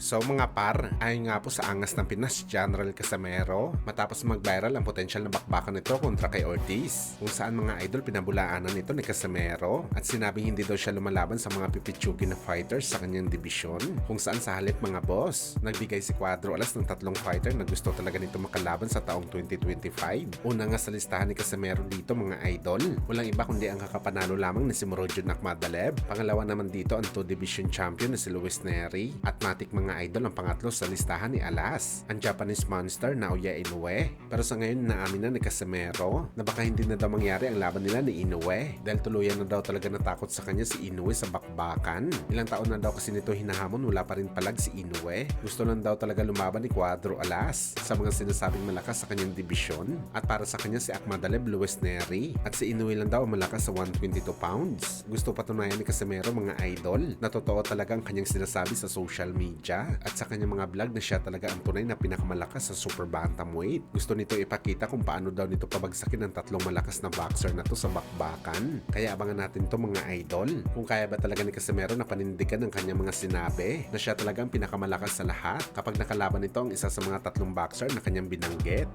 So mga par, ayon nga po sa angas ng Pinas, General Casimero, matapos mag-viral ang potensyal na bakbakan nito kontra kay Ortiz, kung saan mga idol pinabulaanan nito ni Casimero at sinabing hindi daw siya lumalaban sa mga pipitsugin na fighters sa kanyang dibisyon, kung saan sa halip mga boss, nagbigay si Cuadro Alas ng 3 fighter na gusto talaga nito makalaban sa taong 2025. Una nga sa listahan ni Casimero dito mga idol, walang iba kundi ang kakapanalo lamang ni si Murodjon Akhmadaliev, pangalawa naman dito ang 2 division champion na si Luis Nery, at matik mga idol ang pangatlo sa listahan ni Alas, ang Japanese monster Naoya Inoue. Pero sa ngayon naamin na ni Casimero na baka hindi na daw mangyari ang laban nila ni Inoue dahil tuluyan na daw talaga natakot sa kanya si Inoue sa bakbakan. Ilang taon na daw kasi nito hinahamon, wala pa rin palag si Inoue. Gusto lang daw talaga lumaban ni Cuadro Alas sa mga sinasabing malakas sa kanyang dibisyon, at para sa kanya si Akhmadaliev, Luis Nery, at si Inoue lang daw ang malakas sa 122 pounds. Gusto patunayan ni Casimero mga idol na totoo talaga ang kanyang sinasabi sa social media at sa kanyang mga vlog na siya talaga ang tunay na pinakamalakas sa super bantamweight. Gusto nito ipakita kung paano daw nito pabagsakin ng 3 malakas na boxer na to sa bakbakan. Kaya abangan natin to mga idol, kung kaya ba talaga ni Casimero na panindigan ng kanyang mga sinabi na siya talaga ang pinakamalakas sa lahat kapag nakalaban nito ang isa sa mga 3 boxer na kanyang binanggit.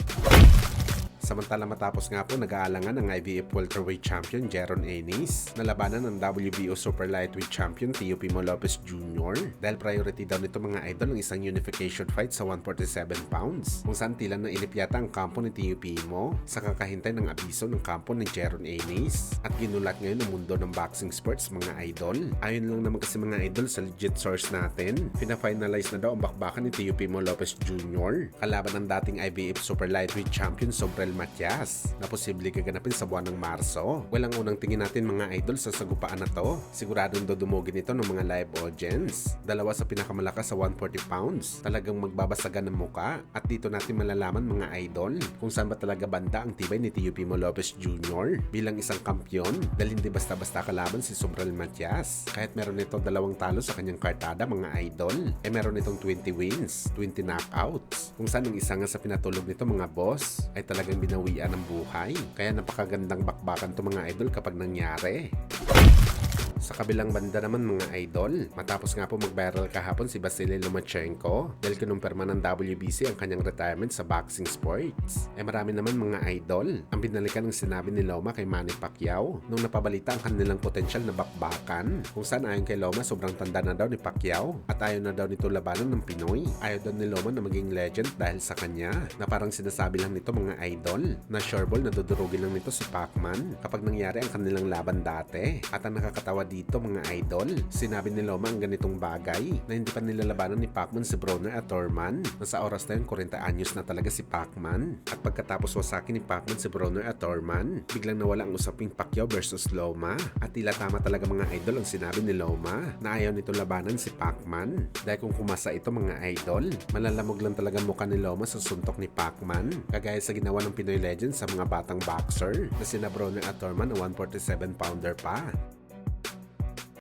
Samantala matapos nga po nag-aalangan ang IBF Welterweight Champion Jaron Ennis na labanan ng WBO Super Lightweight Champion Teofimo Lopez Jr. dahil priority daw nito mga idol ng isang unification fight sa 147 pounds, kung saan tila na inip yata ang kampo ni Teofimo sa kakahintay ng abiso ng kampo ni Jaron Ennis, at ginulat ngayon ang mundo ng boxing sports mga idol. Ayon lang naman kasi mga idol sa legit source natin, pina-finalize na daw ang bakbakan ni Teofimo Lopez Jr. kalaban ng dating IBF Super Lightweight Champion Sobrel Matias na posible gaganapin sa buwan ng Marso. Walang unang tingin natin mga idol sa sagupaan na to. Siguradong dudumugin ito ng mga live audience. Dalawa sa pinakamalakas sa 140 pounds. Talagang magbabasagan ng muka, at dito natin malalaman mga idol kung saan ba talaga banda ang tibay ni Teofimo Lopez Jr. bilang isang kampyon, dahil hindi basta-basta kalaban si Sobrel Matias. Kahit meron ito 2 talo sa kanyang kartada mga idol, meron itong 20 wins, 20 knockouts, kung saan ang isa nga sa pinatulog nito mga boss ay talagang binawian ng buhay. Kaya napakagandang bakbakan to mga idol kapag nangyari. Sa kabilang banda naman mga idol, matapos nga po mag-viral kahapon si Vasily Lomachenko dahil kinumpirma ng WBC ang kanyang retirement sa boxing sports, marami naman mga idol ang binalikan ng sinabi ni Loma kay Manny Pacquiao nung napabalita ang kanilang potensyal na bakbakan, kung saan ayon kay Loma sobrang tanda na daw ni Pacquiao at ayaw na daw nito labanan ng Pinoy. Ayaw daw ni Loma na maging legend dahil sa kanya, na parang sinasabi lang nito mga idol na sureball na dudurugin lang nito si Pacman kapag nangyari ang kanilang laban dati. At ang nakakatawa dito mga idol, sinabi ni Loma ang ganitong bagay na hindi pa nilalabanan ni Pacman si Broner at Thurman, na sa oras na yun 40 anyos na talaga si Pacman. At pagkatapos wasakin ni Pacman si Broner at Thurman, biglang nawala ang usaping Pacquiao versus Loma, at tila tama talaga mga idol ang sinabi ni Loma na ayaw nito labanan si Pacman, dahil kung kumasa ito mga idol, malalamog lang talaga mukha ni Loma sa suntok ni Pacman, kagaya sa ginawa ng Pinoy legend sa mga batang boxer na sina Broner at Thurman na 147 pounder pa.